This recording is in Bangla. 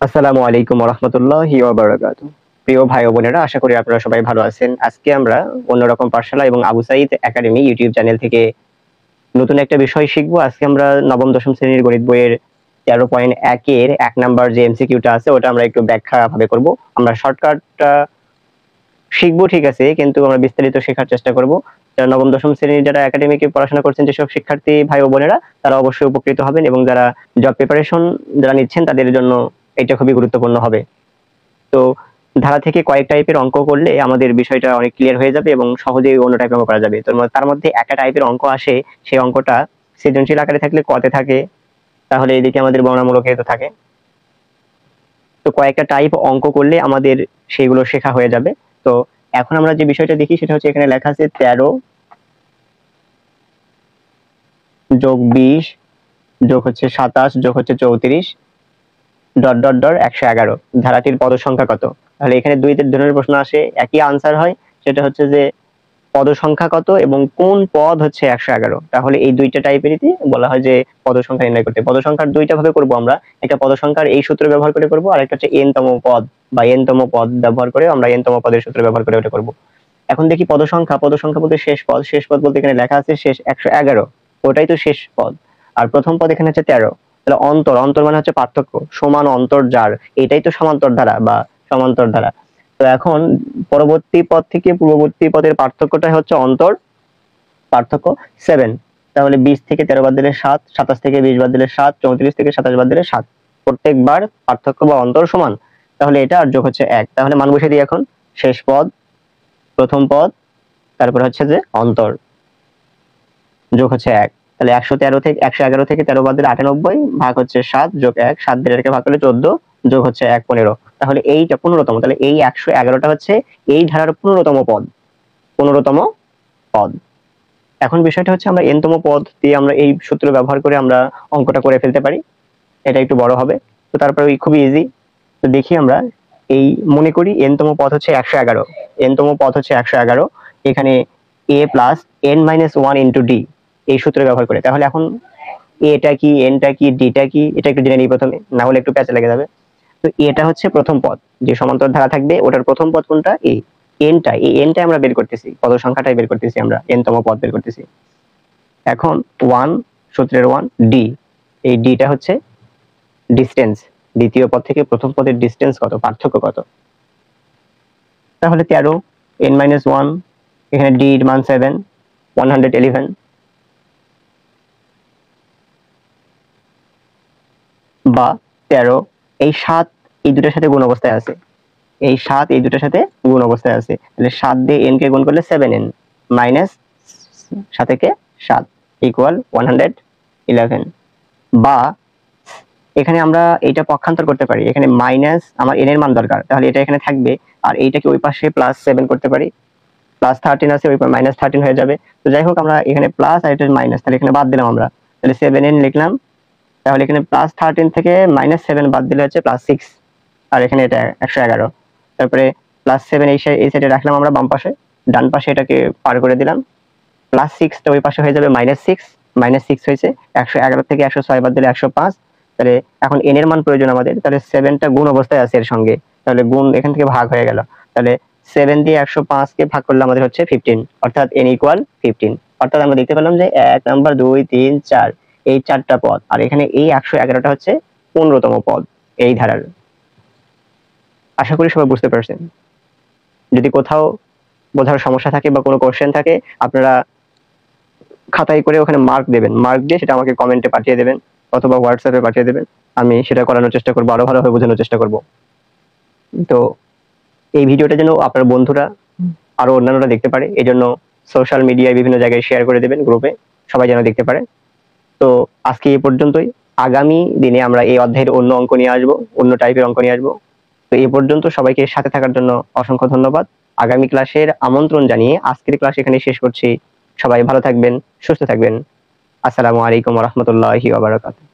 আসসালামু আলাইকুম ওয়া রাহমাতুল্লাহি ওয়া বারাকাতুহু। প্রিয় ভাই ও বোনেরা, আশা করি আপনারা সবাই ভালো আছেন। আজকে আমরা অন্যরকম পাঠশালা এবং Abu Sayeed academy YouTube channel থেকে নতুন একটা বিষয় শিখবো। আজকে আমরা নবম দশম শ্রেণীর গণিত বইয়ের 13.1 এর 1 নাম্বার যে এমসিকিউটা আছে ওটা আমরা একটু ব্যাখ্যা ভাবে করব। আমরা শর্টকাটটা শিখবো ঠিক আছে, কিন্তু আমরা বিস্তারিত শেখার চেষ্টা করব। যারা নবম দশম শ্রেণীর যারা একাডেমিকে পড়াশোনা করছেন যেসব শিক্ষার্থী ভাই ও বোনেরা, তারা অবশ্যই উপকৃত হবেন এবং যারা জব প্রিপারেশন যারা নিচ্ছেন তাদের জন্য এটা খুবই গুরুত্বপূর্ণ হবে। তো ধারা থেকে কয়েক টাইপের অঙ্ক করলে আমাদের বিষয়টা অনেক ক্লিয়ার হয়ে যাবে এবং সহজেই অন্য টাইপের অঙ্ক করা যাবে। তো তার মধ্যে একটা টাইপের অঙ্ক আসে, সেই অঙ্কটা সৃজনশীল আকারে থাকলে কতে থাকে, তাহলে এদিকে আমাদের বর্ণনামূলক তো থাকে। তো কয়েকটা টাইপ অঙ্ক করলে আমাদের সেগুলো শেখা হয়ে যাবে। তো এখন আমরা যে বিষয়টা দেখি সেটা হচ্ছে এখানে লেখা আছে 13 যোগ 20 যোগ হচ্ছে 27 যোগ হচ্ছে 34 ডট ডট ডট 111 ধারাটির পদ সংখ্যা কত। তাহলে এখানে দুই ধরনের প্রশ্ন আসে, একই আনসার হয়, সেটা হচ্ছে যে পদ সংখ্যা কত এবং কোন পদ হচ্ছে 111। তাহলে এই দুইটা টাইপেরই বলা হয় যে পদ সংখ্যা নির্ণয় করতে। পদ সংখ্যার দুইটা ভাবে করব আমরা, একটা পদ সংখ্যার এই সূত্র ব্যবহার করে করব, আর একটা হচ্ছে n তম পদ বা n তম পদ ব্যবহার করে আমরা n তম পদের সূত্র ব্যবহার করে ওটা করব। এখন দেখি পদ সংখ্যা। পদ সংখ্যা বলতে শেষ পদ, শেষ পদ বলতে এখানে লেখা আছে শেষ 111, ওটাই তো শেষ পদ। আর প্রথম পদ এখানে হচ্ছে 13। তাহলে অন্তর, অন্তর মানে হচ্ছে পার্থক্য, সমান অন্তর যার, এটাই তো সমান্তর ধারা বা সমান্তর ধারা। তো এখন পরবর্তী পদ থেকে পূর্ববর্তী পদের পার্থক্যটা হচ্ছে অন্তর, পার্থক্য 7। তাহলে 20 থেকে 13 বাদ দিলে 7, 27 থেকে 20 বাদ দিলে 7, 34 থেকে 27 বাদ দিলে 7, প্রত্যেকবার পার্থক্য বা অন্তর সমান। তাহলে এটা আর যোগ হচ্ছে 1। তাহলে মান বসিয়ে দিই এখন, শেষ পদ, প্রথম পদ, তারপর হচ্ছে যে অন্তর, যোগ হচ্ছে 1। তাহলে 111 থেকে 13 বাদ দিলে 98, ভাগ হচ্ছে 7 যোগ 1, 7 দিয়ে এটাকে ভাগ করলে 14, যোগ হচ্ছে 1, 15। তাহলে এইটা 15তম। তাহলে এই 111টা হচ্ছে এই ধারার 15তম পদ, 15তম পদ। এখন বিষয়টা হচ্ছে আমরা n তম পদ দিয়ে আমরা এই সূত্র ব্যবহার করে আমরা অঙ্কটা করে ফেলতে পারি। এটা একটু বড় হবে, তো তারপরে খুবই ইজি। তো দেখি আমরা এই মনে করি n তম পদ হচ্ছে 111, n তম পদ হচ্ছে 111, এখানে a plus n minus 1 into d এই সূত্র ব্যবহার করে। তাহলে এখন এটা কি, nটা কি, dটা কি, এটা একটু জেনে নিই প্রথমে, না হলে একটু প্যাচে লেগে যাবে। তো এটা হচ্ছে প্রথম পদ, যে সমান্তর ধারা থাকবে ওটার প্রথম পদ কোনটা, এই nটা আমরা বের করতেছি, পদ সংখ্যাটাই বের করতেছি আমরা, n তম পদ বের করতেছি। এখন 1 সূত্রের 1 d, এই dটা হচ্ছে ডিসটেন্স, দ্বিতীয় পদ থেকে প্রথম পদের ডিসটেন্স কত, পার্থক্য কত। তাহলে 13 n-1, এখানে d এর মান 7, 111, বা 13 এই 7 এই দুটার সাথে গুণ অবস্থায় আছে, এই 7 এই দুটার সাথে গুণ অবস্থায় আছে। তাহলে 7 দিয়ে n কে গুণ করলে 7n মাইনাস 7 থেকে 7 ইকুয়াল 111। বা এখানে আমরা এটা পক্ষান্তর করতে পারি, এখানে মাইনাস আমার n এর মান দরকার, তাহলে এটা এখানে থাকবে, আর এইটাকে ওই পাশে প্লাস 7 করতে পারি, প্লাস 13 আছে ওই মাইনাস 13 হয়ে যাবে। তো যাই হোক, আমরা এখানে প্লাস আর এটা মাইনাস, তাহলে এখানে বাদ দিলাম আমরা, তাহলে 7n লিখলাম। তাহলে এখানে প্লাস 13 থেকে মাইনাস 7 বাদ দিলে হচ্ছে প্লাস 6, আর এখানে এটা 111। তারপরে প্লাস 7 এই সাইডে রাখলাম আমরা, বাম পাশে, ডান পাশে এটাকে পার করে দিলাম, প্লাস 6 টা ওই পাশে হয়ে যাবে মাইনাস 6, মাইনাস 6 হয়েছে, 111 থেকে 106 বাদ দিলে 105। তাহলে এখন n এর মান প্রয়োজন আমাদের, তাহলে 7টা গুণ অবস্থায় আছে এর সঙ্গে, তাহলে গুণ এখান থেকে ভাগ হয়ে গেল। তাহলে 7 দিয়ে 105 কে ভাগ করলে আমাদের হচ্ছে 15, অর্থাৎ n ইকুয়াল 15। অর্থাৎ আমরা দেখতে পেলাম যে 1 নাম্বার 2 3 4 এই 4টা পদ, আর এখানে এই 111টা হচ্ছে 15তম পদ এই ধারার। আশা করি সবাই বুঝতে পারছেন। যদি কোথাও বোঝার সমস্যা থাকে বা কোনো কোশ্চেন থাকে, আপনারা খাতায় করে ওখানে মার্ক দেবেন, মার্ক দিয়ে সেটা আমাকে কমেন্টে পাঠিয়ে দেবেন অথবা হোয়াটসঅ্যাপে পাঠিয়ে দেবেন, আমি সেটা করানোর চেষ্টা করবো, আরো ভালোভাবে বোঝানোর চেষ্টা করব। তো এই ভিডিওটা যেন আপনার বন্ধুরা আরো অন্যান্যরা দেখতে পারে, এই জন্য সোশ্যাল মিডিয়ায় বিভিন্ন জায়গায় শেয়ার করে দেবেন, গ্রুপে সবাই যেন দেখতে পারে। তো আজকে এই পর্যন্তই, আগামী দিনে আমরা এই অধ্যায়ের অন্য অঙ্ক নিয়ে আসবো, অন্য টাইপের অঙ্ক নিয়ে আসবো। তো এই পর্যন্ত সবাইকে সাথে থাকার জন্য অসংখ্য ধন্যবাদ। আগামী ক্লাসের আমন্ত্রণ জানিয়ে আজকের ক্লাস এখানে শেষ করছি। সবাই ভালো থাকবেন, সুস্থ থাকবেন। আসসালামু আলাইকুম ওয়া রাহমাতুল্লাহি ওয়া বারাকাতুহু।